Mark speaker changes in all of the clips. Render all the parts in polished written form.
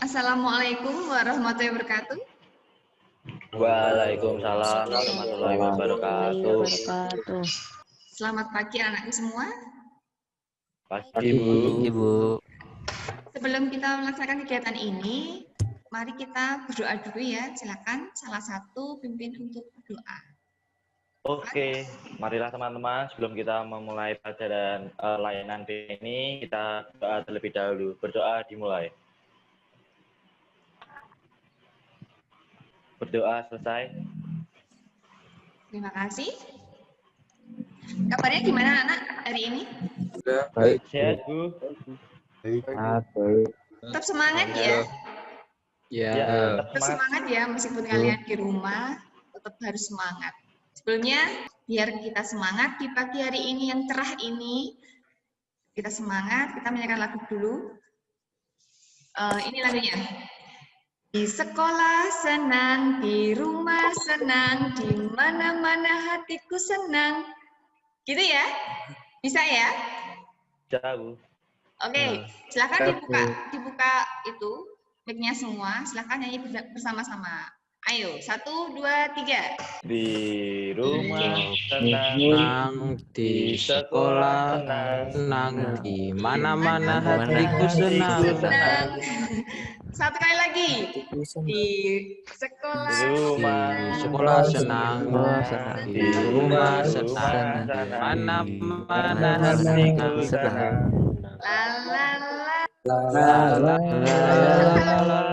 Speaker 1: Assalamualaikum warahmatullahi wabarakatuh.
Speaker 2: Waalaikumsalam warahmatullahi wabarakatuh.
Speaker 1: Selamat pagi anakku semua.
Speaker 2: Pagi Bu.
Speaker 1: Sebelum kita melaksanakan kegiatan ini, mari kita berdoa dulu ya. Silakan salah satu pimpin untuk berdoa.
Speaker 2: Oke, marilah teman-teman sebelum kita memulai pelajaran layanan ini, kita berdoa terlebih dahulu. Berdoa dimulai. Berdoa selesai.
Speaker 1: Terima kasih. Kabarnya gimana anak hari ini?
Speaker 3: Baik.
Speaker 2: Sehat Bu.
Speaker 3: Baik.
Speaker 1: Tetap semangat ya.
Speaker 2: Ya,
Speaker 1: Tetap semangat ya meskipun kalian di rumah, tetap harus semangat. Sebelumnya, biar kita semangat di pagi hari ini yang cerah ini, kita semangat, kita menyanyikan lagu dulu. Ini lagunya. Di sekolah senang, di rumah senang, di mana-mana hatiku senang. Gitu ya? Bisa ya?
Speaker 2: jauh.
Speaker 1: Oke, silakan dibuka itu mic-nya semua. Silakan nyanyi bersama-sama. Ayo, 1, 2, 3.
Speaker 2: Di rumah senang,
Speaker 3: di sekolah senang, di mana-mana hatiku senang.
Speaker 1: Satu kali lagi. Di sekolah
Speaker 2: senang,
Speaker 3: di rumah senang, mana-mana hatiku senang.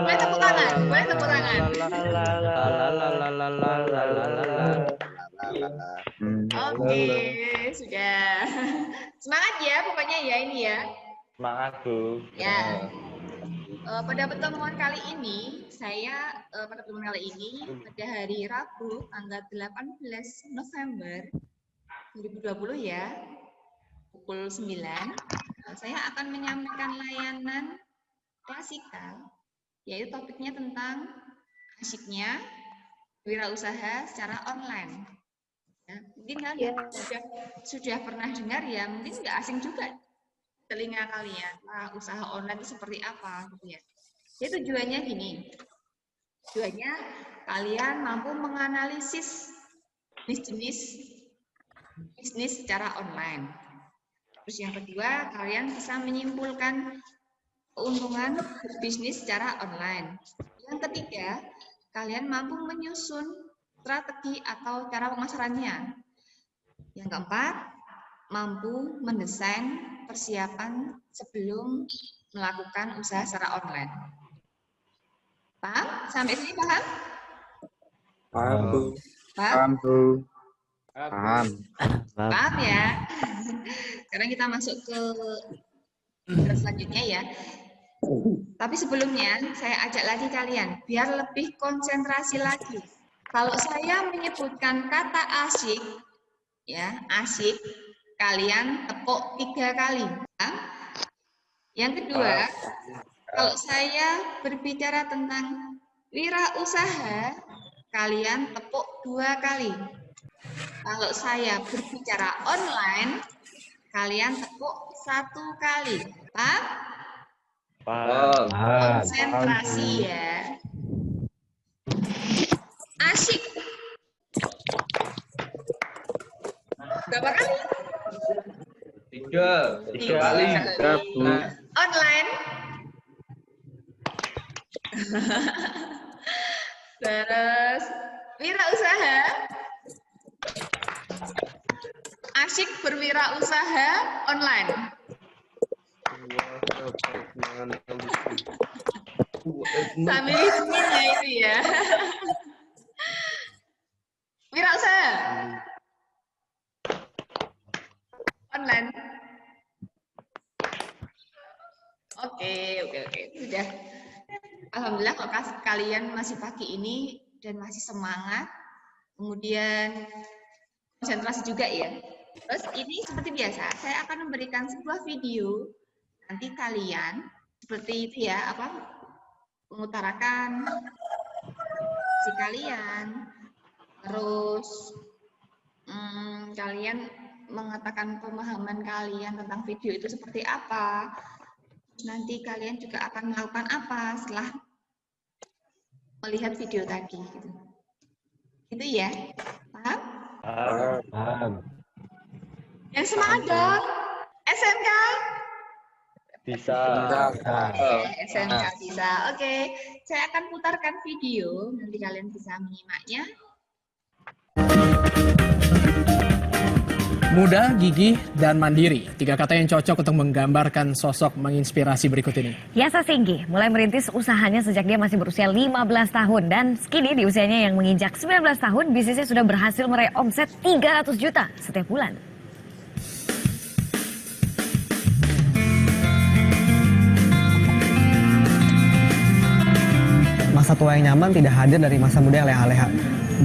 Speaker 1: Boleh tepuk tangan, boleh tepuk tangan. Oke, sudah. Semangat ya pokoknya ya ini ya.
Speaker 2: Semangat Bu.
Speaker 1: Ya. Pada pertemuan kali ini, pada hari Rabu tanggal 18 November 2020 ya, pukul 9, saya akan menyampaikan layanan klasikal, yaitu topiknya tentang asyiknya wirausaha secara online. Ya, mungkin kalian sudah pernah dengar ya, mungkin nggak asing juga telinga kalian, usaha online itu seperti apa gitu ya. Jadi tujuannya gini, tujuannya kalian mampu menganalisis jenis-jenis bisnis secara online. Terus yang kedua, kalian bisa menyimpulkan keuntungan berbisnis secara online. Yang ketiga, kalian mampu menyusun strategi atau cara pemasarannya. Yang keempat, mampu mendesain persiapan sebelum melakukan usaha secara online. Paham? Sampai sini paham?
Speaker 3: Paham, Bu.
Speaker 1: Paham?
Speaker 3: Paham.
Speaker 1: Paham ya? Sekarang kita masuk ke selanjutnya ya. Tapi sebelumnya saya ajak lagi kalian biar lebih konsentrasi lagi. Kalau saya menyebutkan kata asyik, ya asyik, kalian tepuk 3 kali. Yang kedua, kalau saya berbicara tentang wirausaha, kalian tepuk 2 kali. Kalau saya berbicara online, kalian tepuk 1 kali. Paham? Konsentrasi ya. Asyik. Berapa kali?
Speaker 3: 3 kali.
Speaker 1: Online. Terus wirausaha. Asyik berwirausaha online. Sambil hitungnya itu ya. Wirausaha. Online. Oke. Sudah. Alhamdulillah kalau kalian masih pagi ini dan masih semangat, kemudian konsentrasi juga ya. Terus ini seperti biasa, saya akan memberikan sebuah video. Nanti kalian seperti itu ya, mengutarakan si kalian, terus kalian mengatakan pemahaman kalian tentang video itu seperti apa. Nanti kalian juga akan melakukan apa setelah melihat video tadi. Gitu. Gitu ya, paham?
Speaker 3: Paham.
Speaker 1: Yang semangat dong, SMK.
Speaker 2: Bisa.
Speaker 1: SMK bisa. Oke, saya akan putarkan video, nanti kalian bisa menyimaknya.
Speaker 4: Muda, gigih, dan mandiri. 3 kata yang cocok untuk menggambarkan sosok menginspirasi berikut ini.
Speaker 5: Yasa Singgi mulai merintis usahanya sejak dia masih berusia 15 tahun. Dan kini di usianya yang menginjak 19 tahun, bisnisnya sudah berhasil meraih omset 300 juta setiap bulan.
Speaker 6: Masa tua yang nyaman tidak hadir dari masa muda yang leha-leha.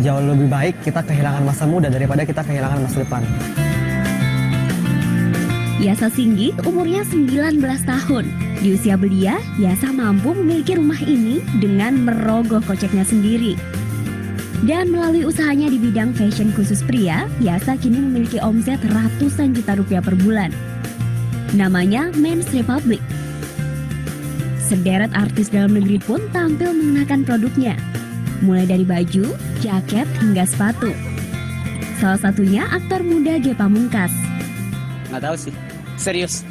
Speaker 6: Jauh lebih baik kita kehilangan masa muda daripada kita kehilangan masa depan.
Speaker 7: Yasa Singgi umurnya 19 tahun. Di usia belia, Yasa mampu memiliki rumah ini dengan merogoh koceknya sendiri. Dan melalui usahanya di bidang fashion khusus pria, Yasa kini memiliki omset ratusan juta rupiah per bulan. Namanya Men's Republic. Sederet artis dalam negeri pun tampil mengenakan produknya. Mulai dari baju, jaket, hingga sepatu. Salah satunya aktor muda Ge Pamungkas.
Speaker 8: Nggak tahu sih. Serius.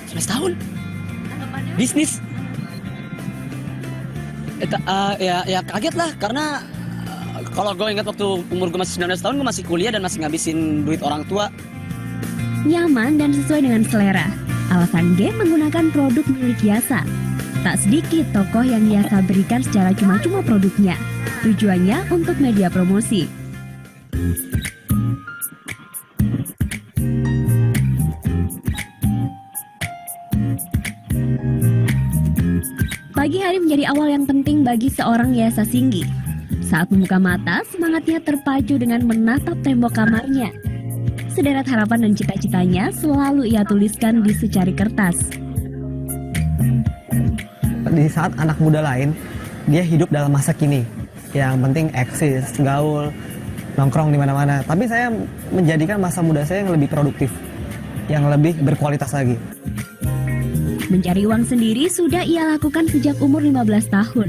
Speaker 8: 11 tahun. Bisnis. Ya kaget lah karena kalau gue ingat waktu umur gue masih 19 tahun gue masih kuliah dan masih ngabisin duit orang tua.
Speaker 7: Nyaman dan sesuai dengan selera. Alasan Ge menggunakan produk milik Yasa. Tak sedikit tokoh yang Yasa berikan secara cuma-cuma produknya. Tujuannya untuk media promosi. Pagi hari menjadi awal yang penting bagi seorang Yasa Singgi. Saat membuka mata, semangatnya terpacu dengan menatap tembok kamarnya. Sederet harapan dan cita-citanya selalu ia tuliskan di secari kertas.
Speaker 6: Di saat anak muda lain, dia hidup dalam masa kini. Yang penting eksis, gaul, nongkrong di mana-mana. Tapi saya menjadikan masa muda saya yang lebih produktif, yang lebih berkualitas lagi.
Speaker 7: Mencari uang sendiri sudah ia lakukan sejak umur 15 tahun.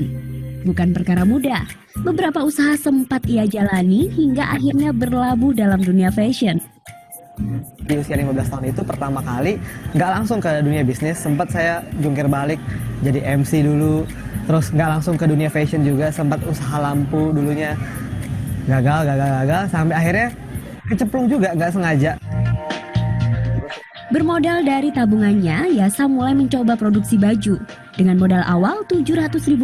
Speaker 7: Bukan perkara mudah. Beberapa usaha sempat ia jalani hingga akhirnya berlabuh dalam dunia fashion.
Speaker 6: Di usia 15 tahun itu pertama kali nggak langsung ke dunia bisnis, sempat saya jungkir balik jadi MC dulu, terus nggak langsung ke dunia fashion juga, sempat usaha lampu dulunya, gagal, sampai akhirnya kecemplung juga nggak sengaja.
Speaker 7: Bermodal dari tabungannya, Yasa mulai mencoba produksi baju dengan modal awal Rp700.000.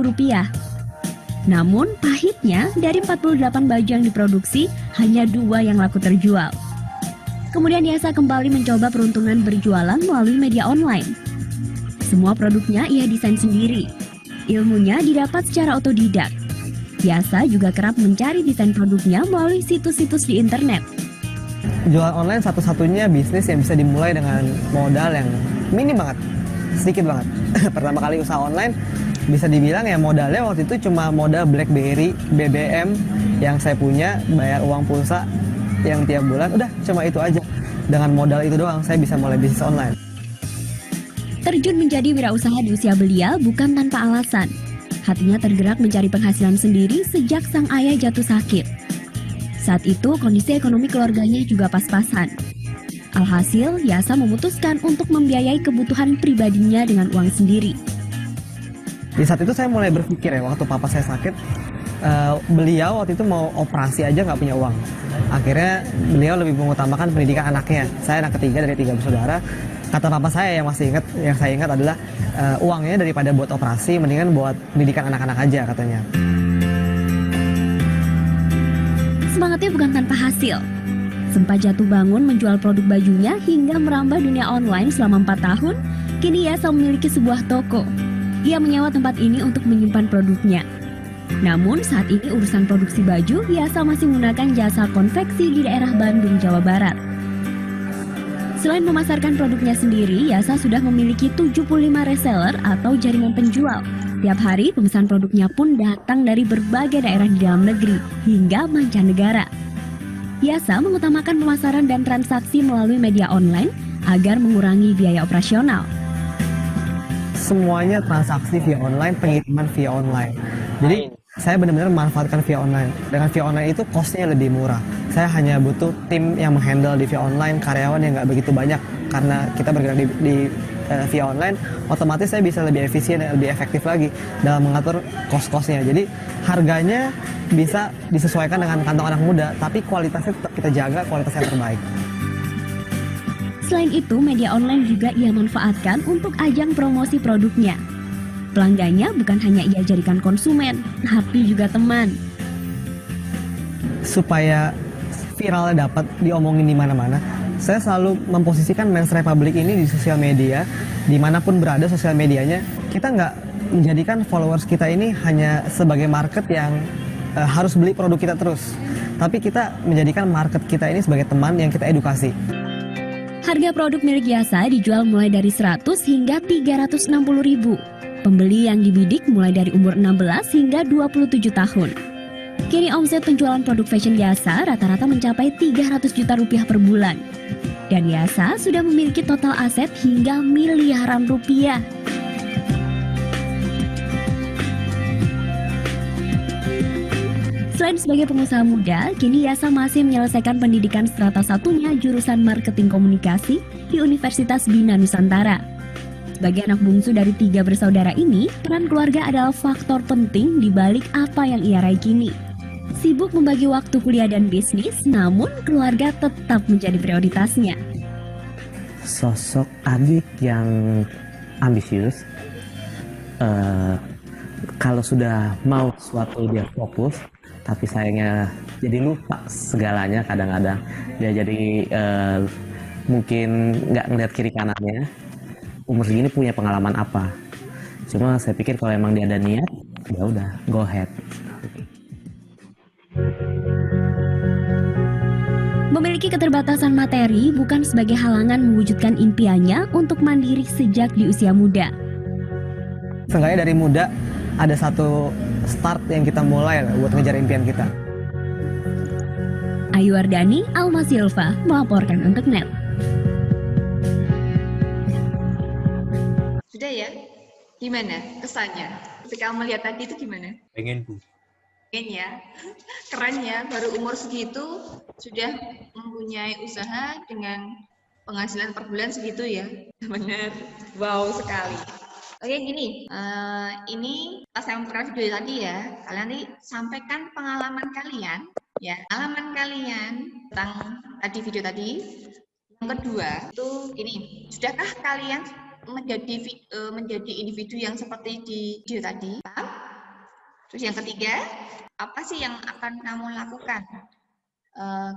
Speaker 7: Namun pahitnya dari 48 baju yang diproduksi, hanya 2 yang laku terjual. Kemudian Yasa kembali mencoba peruntungan berjualan melalui media online. Semua produknya ia desain sendiri. Ilmunya didapat secara otodidak. Yasa juga kerap mencari desain produknya melalui situs-situs di internet.
Speaker 6: Jualan online satu-satunya bisnis yang bisa dimulai dengan modal yang minim banget, sedikit banget. Pertama kali usaha online, bisa dibilang ya modalnya waktu itu cuma modal BlackBerry, BBM yang saya punya, bayar uang pulsa yang tiap bulan, udah cuma itu aja. Dengan modal itu doang saya bisa mulai bisnis online.
Speaker 7: Terjun menjadi wirausaha di usia belia bukan tanpa alasan. Hatinya tergerak mencari penghasilan sendiri sejak sang ayah jatuh sakit. Saat itu kondisi ekonomi keluarganya juga pas-pasan. Alhasil, Yasa memutuskan untuk membiayai kebutuhan pribadinya dengan uang sendiri.
Speaker 6: Di saat itu saya mulai berpikir ya, waktu papa saya sakit, beliau waktu itu mau operasi aja nggak punya uang. Akhirnya beliau lebih mengutamakan pendidikan anaknya. Saya anak ketiga dari 3 bersaudara. Kata papa saya yang saya ingat adalah uangnya daripada buat operasi, mendingan buat pendidikan anak-anak aja katanya.
Speaker 7: Semangatnya bukan tanpa hasil. Sempat jatuh bangun menjual produk bajunya hingga merambah dunia online selama 4 tahun, kini Yasa memiliki sebuah toko. Ia menyewa tempat ini untuk menyimpan produknya. Namun saat ini urusan produksi baju, Yasa masih menggunakan jasa konveksi di daerah Bandung, Jawa Barat. Selain memasarkan produknya sendiri, Yasa sudah memiliki 75 reseller atau jaringan penjual. Tiap hari pemesan produknya pun datang dari berbagai daerah di dalam negeri hingga mancanegara. Yasa mengutamakan pemasaran dan transaksi melalui media online agar mengurangi biaya operasional.
Speaker 6: Semuanya transaksi via online, pengiriman via online. Jadi Saya benar-benar memanfaatkan via online. Dengan via online itu cost-nya lebih murah. Saya hanya butuh tim yang menghandle di via online, karyawan yang nggak begitu banyak. Karena kita bergerak di via online, otomatis saya bisa lebih efisien dan lebih efektif lagi dalam mengatur cost-cost-nya. Jadi harganya bisa disesuaikan dengan kantong anak muda, tapi kualitasnya tetap kita jaga, kualitasnya terbaik.
Speaker 7: Selain itu, media online juga ia manfaatkan untuk ajang promosi produknya. Pelanggannya bukan hanya ia jadikan konsumen, tapi juga teman.
Speaker 6: Supaya viralnya dapat diomongin di mana-mana, saya selalu memposisikan Men's Republic ini di sosial media, dimanapun berada sosial medianya. Kita nggak menjadikan followers kita ini hanya sebagai market yang harus beli produk kita terus, tapi kita menjadikan market kita ini sebagai teman yang kita edukasi.
Speaker 7: Harga produk milik Yasa dijual mulai dari 100 hingga 360 ribu. Pembeli yang dibidik mulai dari umur 16 hingga 27 tahun. Kini omset penjualan produk fashion Yasa rata-rata mencapai 300 juta rupiah per bulan. Dan Yasa sudah memiliki total aset hingga miliaran rupiah. Selain sebagai pengusaha muda, kini Yasa masih menyelesaikan pendidikan strata satunya jurusan marketing komunikasi di Universitas Bina Nusantara. Sebagai anak bungsu dari 3 bersaudara ini, peran keluarga adalah faktor penting di balik apa yang ia raih kini. Sibuk membagi waktu kuliah dan bisnis, namun keluarga tetap menjadi prioritasnya.
Speaker 9: Sosok adik yang ambisius, kalau sudah mau sesuatu dia fokus, tapi sayangnya jadi lupa segalanya kadang-kadang. Dia jadi mungkin nggak ngeliat kiri kanannya. Umur segini punya pengalaman apa? Cuma saya pikir kalau emang dia ada niat, ya udah, go ahead.
Speaker 7: Memiliki keterbatasan materi bukan sebagai halangan mewujudkan impiannya untuk mandiri sejak di usia muda.
Speaker 6: Seenggaknya dari muda ada satu start yang kita mulai lah buat ngejar impian kita.
Speaker 7: Ayu Wardani, Alma Silva melaporkan untuk NET.
Speaker 1: Sudah ya? Gimana kesannya? Ketika melihat tadi itu gimana?
Speaker 3: Pengen, Bu.
Speaker 1: Pengen ya? Keren ya, baru umur segitu sudah mempunyai usaha dengan penghasilan per bulan segitu ya? Benar, wow sekali. Oke gini, ini pas saya memperkenalkan video tadi ya, kalian nanti sampaikan pengalaman kalian, ya, pengalaman kalian tentang tadi video tadi. Yang kedua itu gini, sudahkah kalian menjadi individu yang seperti di video tadi? Paham? Terus yang ketiga, apa sih yang akan kamu lakukan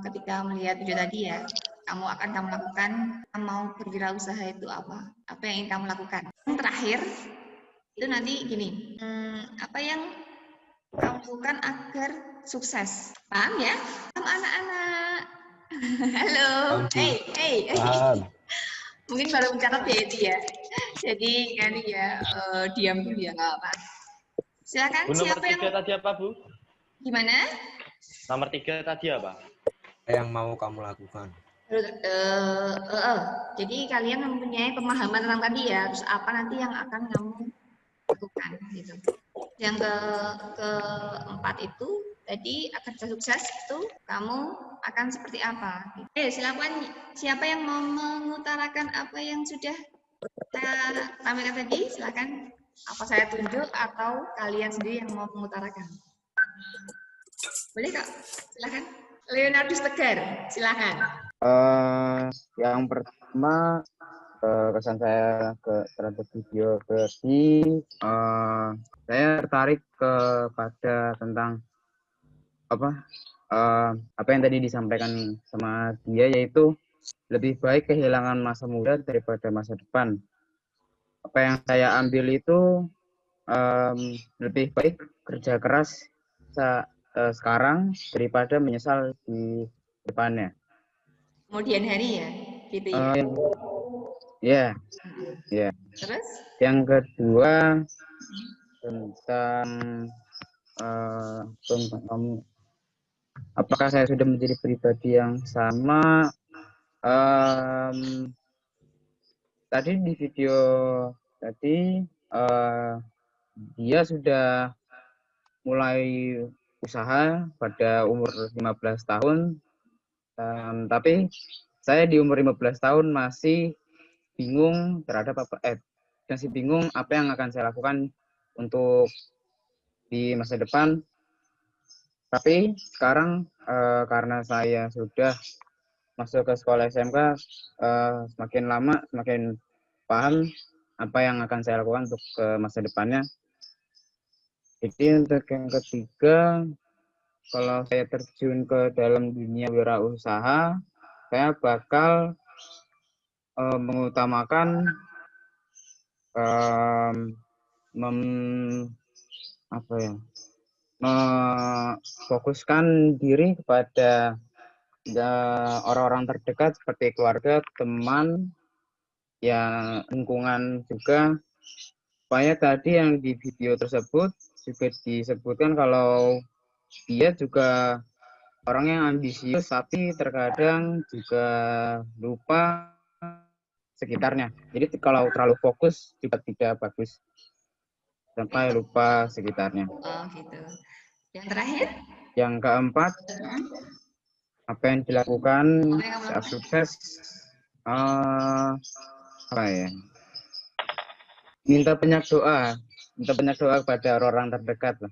Speaker 1: ketika melihat video tadi ya? Kamu lakukan, kamu mau berwirausaha itu apa? Apa yang ingin kamu lakukan? Yang terakhir, itu nanti gini, apa yang kamu lakukan agar sukses? Paham ya? Paham anak-anak? Halo, hey. Mungkin baru mencatat ya itu ya. Jadi kan ya diam dulu ya, nggak apa. Silakan.
Speaker 2: Bu, nomor
Speaker 1: siapa yang
Speaker 2: tadi apa, Bu?
Speaker 1: gimana?
Speaker 2: Nomor 3 tadi apa?
Speaker 3: Yang mau kamu lakukan.
Speaker 1: Jadi kalian mempunyai pemahaman tentang tadi ya, terus apa nanti yang akan kamu lakukan gitu. Yang keempat itu tadi agar sukses itu kamu akan seperti apa? Silakan siapa yang mau mengutarakan apa yang sudah kita tampilkan tadi, silakan. Apa saya tunjuk atau kalian sendiri yang mau mengutarakan? Boleh Kak, silakan. Leonardus Tegar, silakan.
Speaker 10: Yang pertama kesan saya terhadap video tadi, saya tertarik kepada tentang apa yang tadi disampaikan sama dia, yaitu lebih baik kehilangan masa muda daripada masa depan. Apa yang saya ambil itu lebih baik kerja keras sekarang daripada menyesal di depannya.
Speaker 1: Kemudian hari ya, gitu ya.
Speaker 10: Ya.
Speaker 1: Terus?
Speaker 10: Yang kedua tentang apakah saya sudah menjadi pribadi yang sama? Tadi di video tadi dia sudah mulai usaha pada umur 15 tahun. Tapi saya di umur 15 tahun masih bingung masih bingung apa yang akan saya lakukan untuk di masa depan. Tapi sekarang karena saya sudah masuk ke sekolah SMK, semakin lama semakin paham apa yang akan saya lakukan untuk ke masa depannya. Jadi untuk yang ketiga, kalau saya terjun ke dalam dunia wirausaha, saya bakal mengutamakan memfokuskan diri kepada orang-orang terdekat seperti keluarga, teman, ya lingkungan juga. Supaya tadi yang di video tersebut juga disebutkan kalau dia juga orang yang ambisius tapi terkadang juga lupa sekitarnya. Jadi kalau terlalu fokus juga tidak bagus. Sampai lupa sekitarnya.
Speaker 1: Oh gitu. Yang terakhir?
Speaker 10: Yang keempat, apa yang dilakukan saat sukses? Apa ya? Minta banyak doa kepada orang terdekat.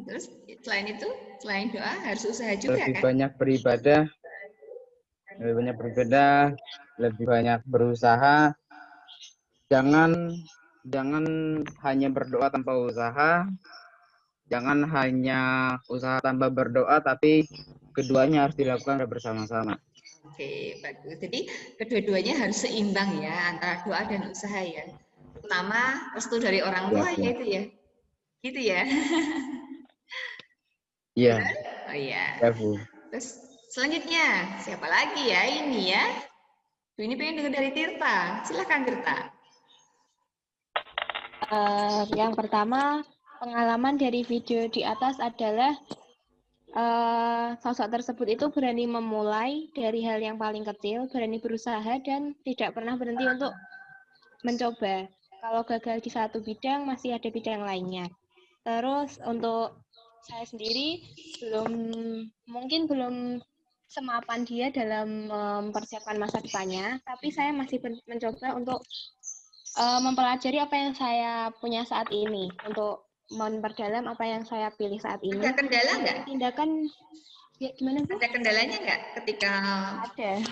Speaker 1: Terus selain itu, selain doa harus usaha juga
Speaker 10: lebih
Speaker 1: kan?
Speaker 10: banyak beribadah, lebih banyak berusaha. Jangan hanya berdoa tanpa usaha, jangan hanya usaha tanpa berdoa, tapi keduanya harus dilakukan bersama-sama.
Speaker 1: Oke, bagus. Jadi kedua-duanya harus seimbang ya antara doa dan usaha ya. Pertama, restu dari orang tua ya itu ya. Gitu ya.
Speaker 10: Iya.
Speaker 1: Oh iya.
Speaker 10: Ya, Bu.
Speaker 1: Terus selanjutnya, siapa lagi ya ini ya? Ini pengen dengar dari Tirta. Silakan Tirta.
Speaker 11: Yang pertama, pengalaman dari video di atas adalah sosok tersebut itu berani memulai dari hal yang paling kecil, berani berusaha dan tidak pernah berhenti untuk mencoba. Kalau gagal di satu bidang, masih ada bidang lainnya. Terus untuk saya sendiri mungkin belum semapan dia dalam mempersiapkan masa depannya, tapi saya masih mencoba untuk mempelajari apa yang saya punya saat ini, untuk memperdalam apa yang saya pilih saat ini.
Speaker 1: Ada kendala nggak?
Speaker 11: Tindakan, ya gimana Bu?
Speaker 1: Ada kendalanya nggak ketika?
Speaker 11: Ada.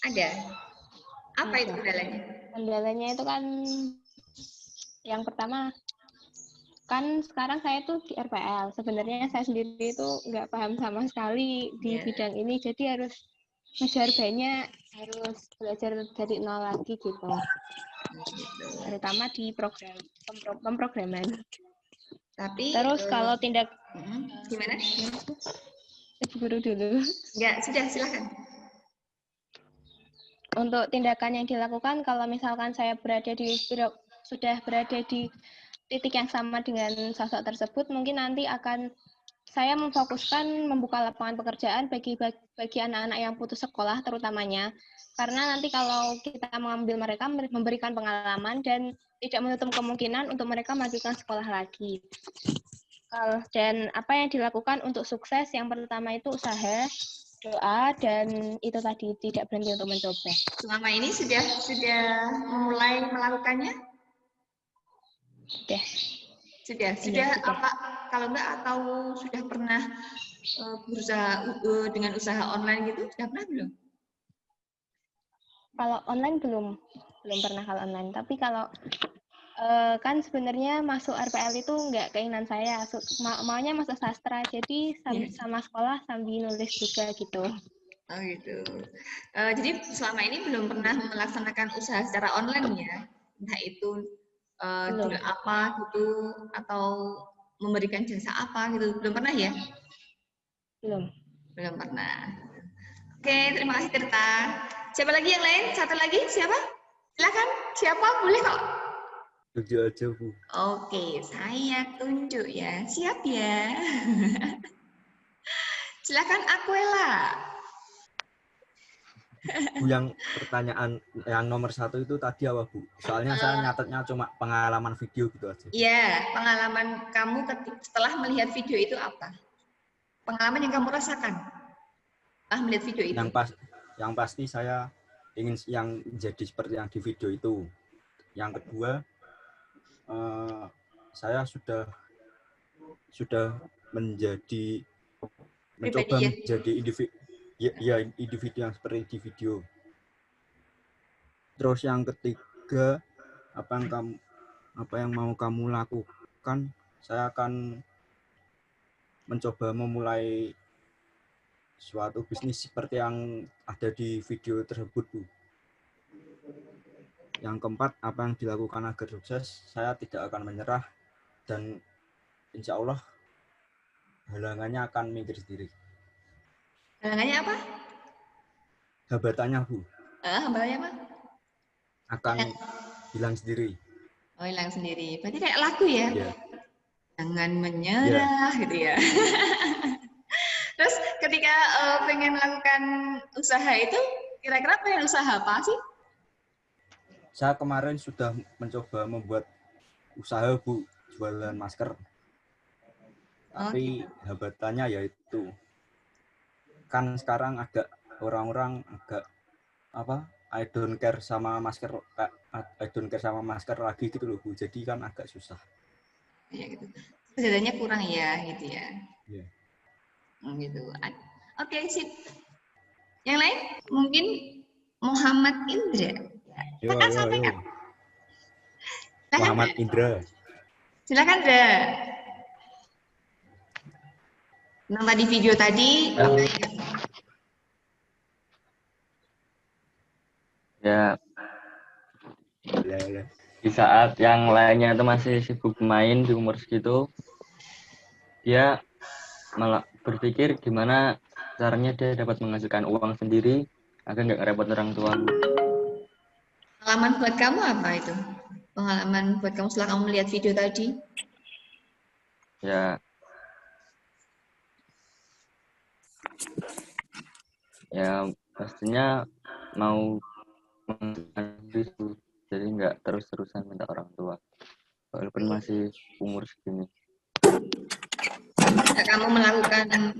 Speaker 1: Ada. Apa itu kendalanya?
Speaker 11: Kendalanya itu kan, yang pertama, kan sekarang saya tuh di RPL. Sebenarnya saya sendiri itu nggak paham sama sekali di bidang ini, jadi harus ngejar banyak, harus belajar dari nol lagi gitu. Terutama di pemrograman.
Speaker 1: Tapi
Speaker 11: terus kalau tindak
Speaker 1: gimana?
Speaker 11: Buru dulu.
Speaker 1: Enggak, sudah silakan.
Speaker 11: Untuk tindakan yang dilakukan kalau misalkan saya sudah berada di titik yang sama dengan sosok tersebut, mungkin nanti akan saya memfokuskan membuka lapangan pekerjaan bagi anak-anak yang putus sekolah terutamanya. Karena nanti kalau kita mengambil mereka, memberikan pengalaman dan tidak menutup kemungkinan untuk mereka melanjutkan sekolah lagi. Dan apa yang dilakukan untuk sukses, yang pertama itu usaha, doa, dan itu tadi tidak berhenti untuk mencoba.
Speaker 1: Selama ini sudah mulai melakukannya? Sudah apa? Kalau enggak atau sudah pernah berusaha dengan usaha online gitu? Sudah pernah belum?
Speaker 11: Kalau online belum pernah kalau online. Tapi kalau kan sebenarnya masuk RPL itu nggak keinginan saya, maunya masuk sastra, jadi sama sekolah sambil nulis juga gitu.
Speaker 1: Oh gitu. Jadi selama ini belum pernah melaksanakan usaha secara online ya? Entah itu jual apa gitu atau memberikan jasa apa gitu, belum pernah ya?
Speaker 11: Belum
Speaker 1: pernah. Oke, terima kasih Tirta. Siapa lagi yang lain? Satu lagi, siapa? Silakan, siapa? Boleh kok.
Speaker 3: Tunjuk aja, Bu.
Speaker 1: Oke, saya tunjuk ya. Siap ya? Silakan Aquela.
Speaker 3: Bu, yang pertanyaan yang nomor 1 itu tadi apa, Bu? Soalnya saya nyatetnya cuma pengalaman video gitu aja.
Speaker 1: Iya, pengalaman kamu setelah melihat video itu apa? Pengalaman yang kamu rasakan setelah melihat video itu.
Speaker 3: Yang pasti saya ingin yang jadi seperti yang di video itu. Yang kedua, saya sudah mencoba menjadi individu yang seperti di video. Terus yang ketiga, apa yang mau kamu lakukan, saya akan mencoba memulai suatu bisnis seperti yang ada di video tersebut, Bu. Yang keempat, apa yang dilakukan agar sukses, saya tidak akan menyerah dan insya Allah halangannya akan minggir sendiri.
Speaker 1: Halangannya apa?
Speaker 3: Hambatannya, Bu.
Speaker 1: Hambatannya apa?
Speaker 3: Akan hilang sendiri.
Speaker 1: Oh, hilang sendiri. Berarti kayak lagu ya?
Speaker 3: Yeah.
Speaker 1: Jangan menyerah, gitu ya. Terus ketika pengen melakukan usaha itu, kira-kira pengen usaha apa sih?
Speaker 3: Saya kemarin sudah mencoba membuat usaha, Bu, jualan masker. Tapi hambatannya yaitu kan sekarang agak orang-orang agak I don't care sama masker lagi gitu loh, Bu. Jadi kan agak susah.
Speaker 1: Ya gitu. Kesedarannya kurang ya, gitu ya.
Speaker 3: Iya.
Speaker 1: Gitu. Oke, sip. Yang lain mungkin Muhammad Indra. Silakan sampaikan.
Speaker 3: Muhammad Indra.
Speaker 1: Silakan, Indra. Nonton tadi video tadi.
Speaker 12: Ya. Di saat yang lainnya itu masih sibuk main di umur segitu, dia malah berpikir gimana caranya dia dapat menghasilkan uang sendiri agar nggak repot orang tua.
Speaker 1: Pengalaman buat kamu apa itu? Pengalaman buat kamu setelah kamu melihat video tadi?
Speaker 12: Ya pastinya mau menghasilkan diri, jadi nggak terus-terusan minta orang tua walaupun masih umur segini.
Speaker 1: Kamu melakukan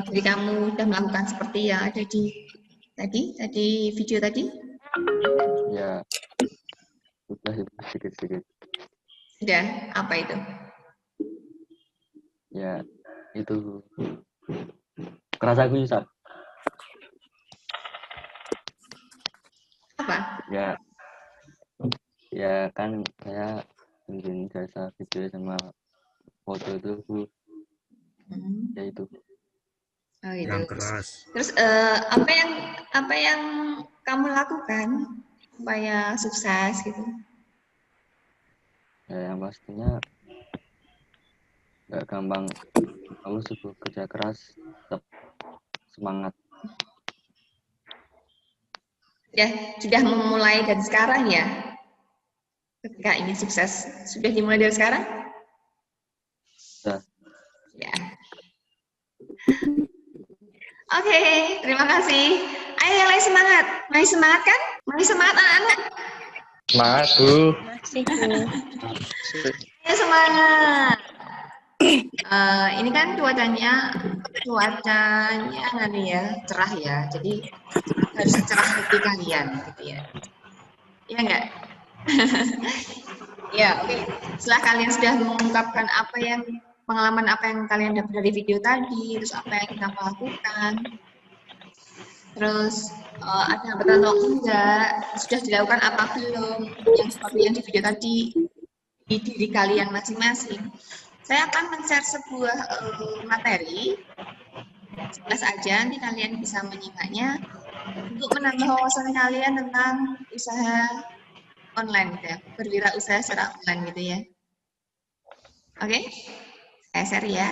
Speaker 1: diri kamu sudah melakukan seperti yang ada di tadi video tadi?
Speaker 12: Ya sudah sedikit-sedikit.
Speaker 1: Sudah, apa itu?
Speaker 12: Ya itu kerasa aku nyesat.
Speaker 1: Apa?
Speaker 12: Ya kan saya bikin jasa video sama foto itu, Bu. Ya itu.
Speaker 1: Oh, gitu.
Speaker 3: Yang keras.
Speaker 1: Terus apa yang kamu lakukan supaya sukses gitu?
Speaker 12: Ya yang pastinya nggak gampang, kamu subuh kerja keras, tetap semangat.
Speaker 1: Sudah memulai dari sekarang ya? Ketika ingin sukses, sudah dimulai dari sekarang?
Speaker 12: Sudah.
Speaker 1: Ya. Oke, terima kasih. Ayo yang lain semangat. Mari semangat kan? Mari semangat anak-anak.
Speaker 12: Semangat, Bu.
Speaker 1: Ayo semangat. Ini kan cuacanya cerah ya. Jadi harus cerah hati kalian gitu ya. Iya enggak? Ya, oke. Setelah kalian sudah mengungkapkan pengalaman apa yang kalian dapat dari video tadi, terus apa yang kita lakukan, terus ada hambatan atau enggak, sudah dilakukan apa belum, yang seperti yang di video tadi di diri kalian masing-masing. Saya akan men-share sebuah materi, sebelas aja, nanti kalian bisa menyimaknya untuk menambah wawasan kalian tentang usaha online gitu ya, berwirausaha secara online gitu ya. Oke, saya share ya.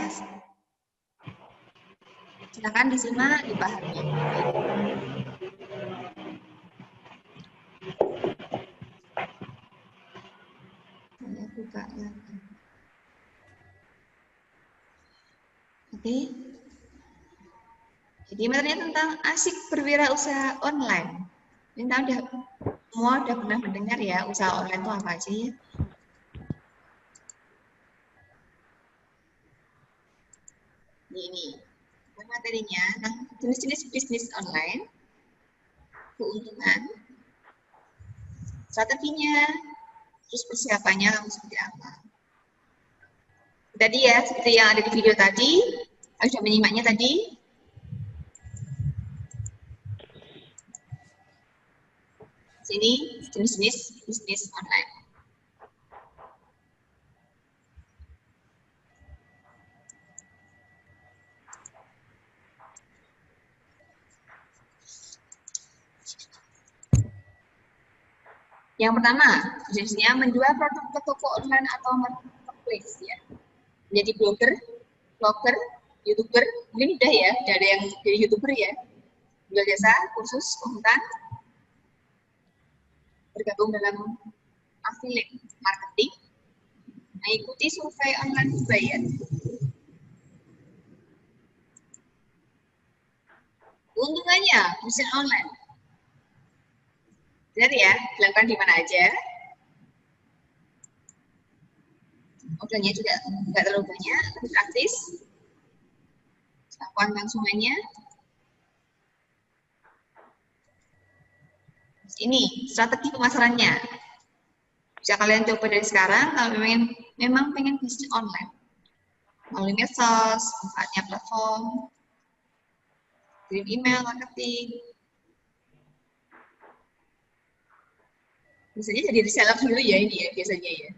Speaker 1: Silakan disimak, dipahami. Saya buka lagi. Oke. Jadi Jadi materinya tentang asik berwirausaha online. Kita semua udah pernah mendengar ya, usaha online itu apa aja ya? Ini materinya tentang jenis-jenis bisnis online, keuntungan, strateginya, terus persiapannya kamu seperti apa. Tadi ya, seperti yang ada di video tadi, sudah menyimaknya tadi. Sini jenis-jenis bisnis online. Yang pertama, bisnisnya menjual produk ke toko online atau marketplace ya. Menjadi blogger, vlogger, YouTuber, mungkin udah ada yang jadi YouTuber ya. Jual jasa, kursus, konsultan, bergabung dalam affiliate marketing, mengikuti survei online berbayar. Keuntungannya, bisnis online. Benar ya, dilakukan di mana aja. Modalnya juga nggak terlalu banyak, tapi praktis. Lakukan konsumennya. Ini strategi pemasarannya. Bisa kalian coba dari sekarang kalau memang pengen bisnis online. Melalui medsos, manfaatnya platform, kirim email, marketing. Biasanya jadi reseller dulu ya ini ya, biasanya ya.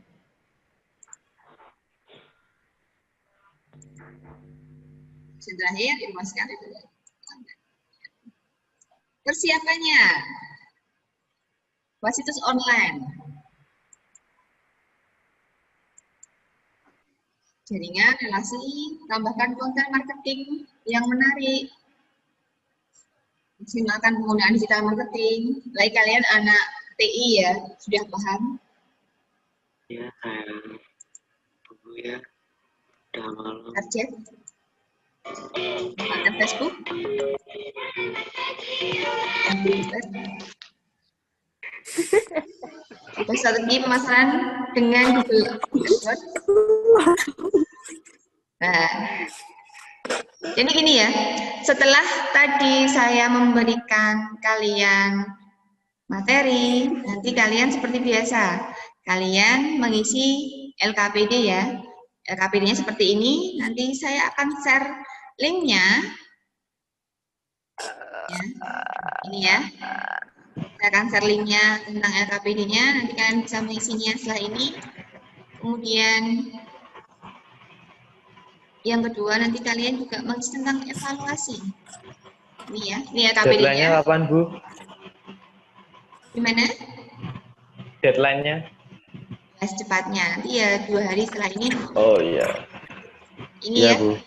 Speaker 1: Yang terakhir, informasikan itu. Persiapannya. Buat situs online. Jaringan, relasi, tambahkan konten marketing yang menarik. Maksimalkan penggunaan digital marketing. Baik kalian anak TI ya, sudah paham?
Speaker 13: Ya, ya. Udah malam.
Speaker 1: Target. Konten Facebook. Itu strategi pemasaran dengan Google AdWords. Nah, jadi gini ya, setelah tadi saya memberikan kalian materi, nanti kalian seperti biasa, kalian mengisi LKPD ya. LKPD-nya seperti ini, nanti saya akan share linknya. Ya, ini ya. Saya akan share linknya tentang LKPD-nya, nanti kalian bisa mengisinya setelah ini. Kemudian yang kedua, nanti kalian juga mengisi tentang evaluasi. Ini ya, ini LKPD-nya.
Speaker 2: Deadline-nya kapan, Bu?
Speaker 1: Gimana?
Speaker 2: Deadline-nya?
Speaker 1: Ya, secepatnya, nanti ya 2 hari setelah ini.
Speaker 2: Oh iya.
Speaker 1: Ini
Speaker 2: iya,
Speaker 1: ya.
Speaker 2: Bu.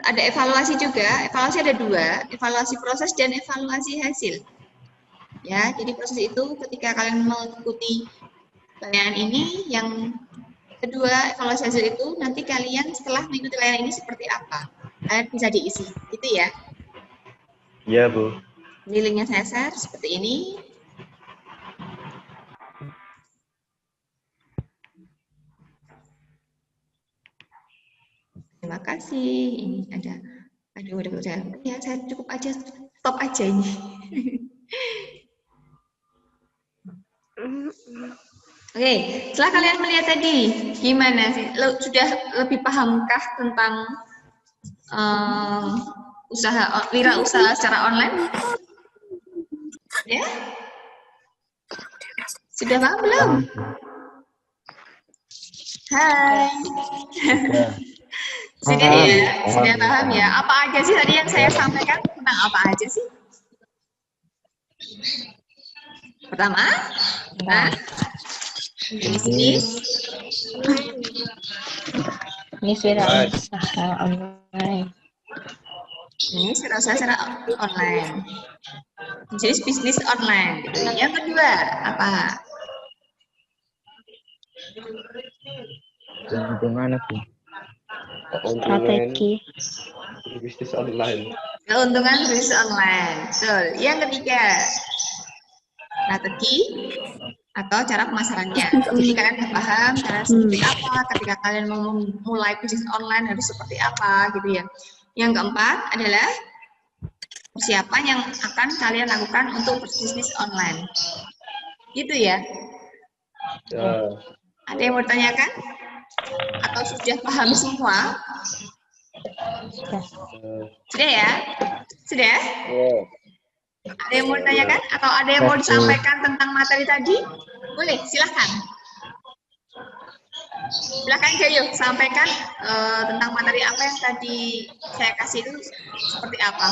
Speaker 1: Ada evaluasi juga, evaluasi ada 2, evaluasi proses dan evaluasi hasil. Ya, jadi proses itu ketika kalian mengikuti layanan ini, yang kedua evaluasi hasil itu nanti kalian setelah mengikuti layanan ini seperti apa, kalian bisa diisi, gitu ya.
Speaker 2: Iya, Bu.
Speaker 1: Ini linknya saya share seperti ini. Terima kasih. Ini ada, aduh udah ya, saya cukup aja, stop aja ini. Oke, setelah kalian melihat tadi, gimana sih? Sudah lebih pahamkah tentang wirausaha secara online? Ya? Sudah paham belum? Hai. Sudah ya? Sudah paham ya? Apa aja sih tadi yang saya sampaikan? Tentang apa aja sih? Pertama, bisnis
Speaker 11: wirausaha online.
Speaker 1: Ini wirausaha secara online. Jenis bisnis online. Gitu. Yang kedua, apa?
Speaker 10: Keuntungan aku.
Speaker 11: Strategi.
Speaker 2: bisnis online.
Speaker 1: Keuntungan bisnis online. Betul. Yang ketiga, strategi atau cara pemasarannya. Jadi kalian udah paham cara seperti apa ketika kalian mau memulai bisnis online harus seperti apa gitu ya. Yang keempat adalah persiapan yang akan kalian lakukan untuk bisnis online. Gitu ya. Ada yang mau ditanyakan? Atau sudah paham semua? Sudah ya? Sudah? Ada yang mau ditanyakan? Atau ada yang mau disampaikan tentang materi tadi? Boleh, silahkan. Silahkan Gayo, sampaikan tentang materi apa yang tadi saya kasih itu seperti apa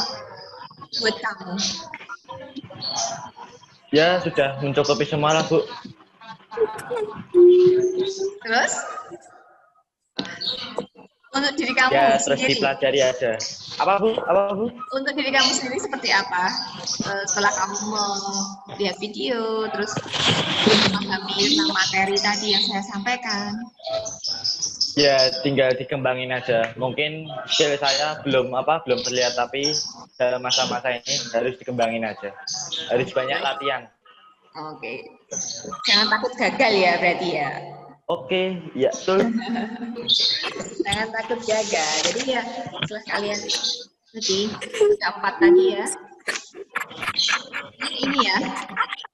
Speaker 1: buat kamu.
Speaker 2: Ya, sudah mencukupi semua lah, Bu.
Speaker 1: Terus? Untuk diri kamu
Speaker 2: ya, terus
Speaker 1: sendiri.
Speaker 2: dipelajari aja. Apa Bu?
Speaker 1: Untuk diri kamu sendiri seperti apa? Setelah kamu melihat video, terus memahami tentang materi tadi yang saya sampaikan.
Speaker 2: Ya, tinggal dikembangin aja. Mungkin skill saya belum terlihat, tapi dalam masa-masa ini harus dikembangin aja. Harus banyak latihan.
Speaker 1: Oke. Jangan takut gagal ya berarti ya.
Speaker 2: Oke, ya betul.
Speaker 1: Jangan takut gagal. Jadi ya setelah kalian lebih keempat tadi ya. Ini ya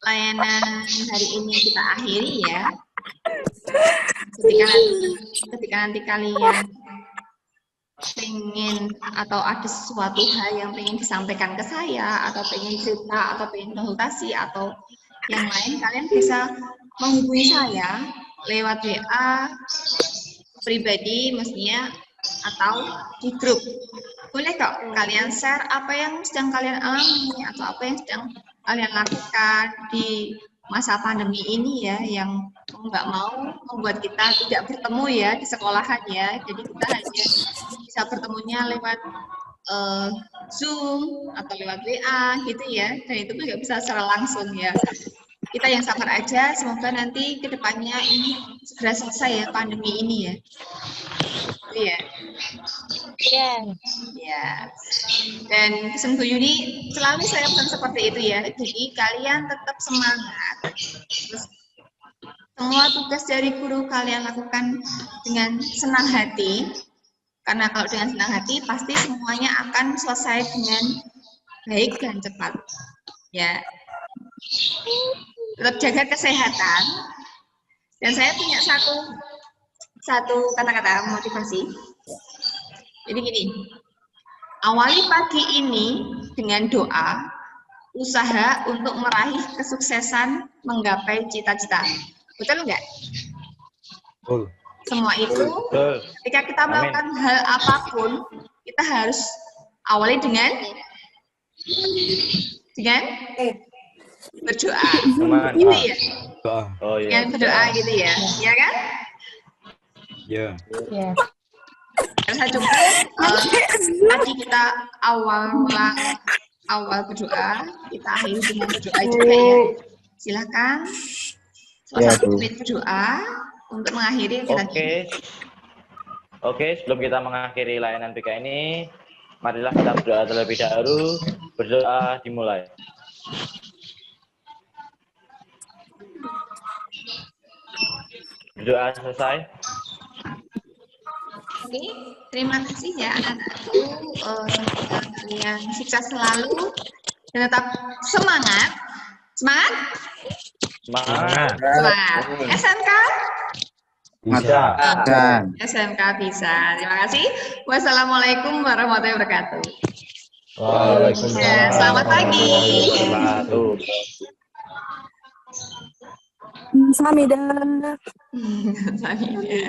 Speaker 1: layanan hari ini kita akhiri ya. Ketika nanti kalian pengen atau ada sesuatu hal yang pengen disampaikan ke saya atau pengen cerita atau pengen konsultasi atau yang lain, kalian bisa menghubungi saya lewat WA pribadi mestinya atau di grup. Boleh kok kalian share apa yang sedang kalian alami atau apa yang sedang kalian lakukan di masa pandemi ini ya, yang nggak mau membuat kita tidak bertemu ya di sekolahan ya. Jadi kita hanya bisa bertemunya lewat Zoom atau lewat WA gitu ya, dan itu pun nggak bisa secara langsung ya. Kita yang sabar aja, semoga nanti kedepannya ini segera selesai ya pandemi ini ya. Iya. Iya. Iya. Dan pesan Bu Yuni selalu saya pesan seperti itu ya. Jadi kalian tetap semangat. Terus semua tugas dari guru kalian lakukan dengan senang hati. Karena kalau dengan senang hati pasti semuanya akan selesai dengan baik dan cepat. Ya. Tetap jaga kesehatan. Dan saya punya satu kata-kata motivasi. Jadi gini, awali pagi ini dengan doa, usaha untuk meraih kesuksesan menggapai cita-cita. Betul nggak?
Speaker 3: Betul.
Speaker 1: Semua itu, ketika kita melakukan hal apapun, kita harus awali dengan berdoa. Gitu ya?
Speaker 3: Oh, iya.
Speaker 1: Dengan berdoa gitu ya, ya kan?
Speaker 3: Ya.
Speaker 1: Yeah. Saya coba tadi kita awal berdoa, kita akhiri dengan berdoa juga ya. Silakan. Satu menit berdoa untuk mengakhiri kita.
Speaker 2: Oke, sebelum kita mengakhiri layanan PK ini, marilah kita berdoa terlebih dahulu. Berdoa dimulai. Berdoa selesai.
Speaker 1: Oke, terima kasih ya anak-anakku. Semoga kalian sukses selalu dan tetap semangat. Semangat?
Speaker 2: Semangat.
Speaker 1: Semangat. SMK?
Speaker 2: Bisa.
Speaker 1: SMK bisa. Terima kasih. Wassalamualaikum warahmatullahi wabarakatuh.
Speaker 2: Waalaikumsalam.
Speaker 1: Selamat pagi.
Speaker 14: Samida.
Speaker 1: Samida.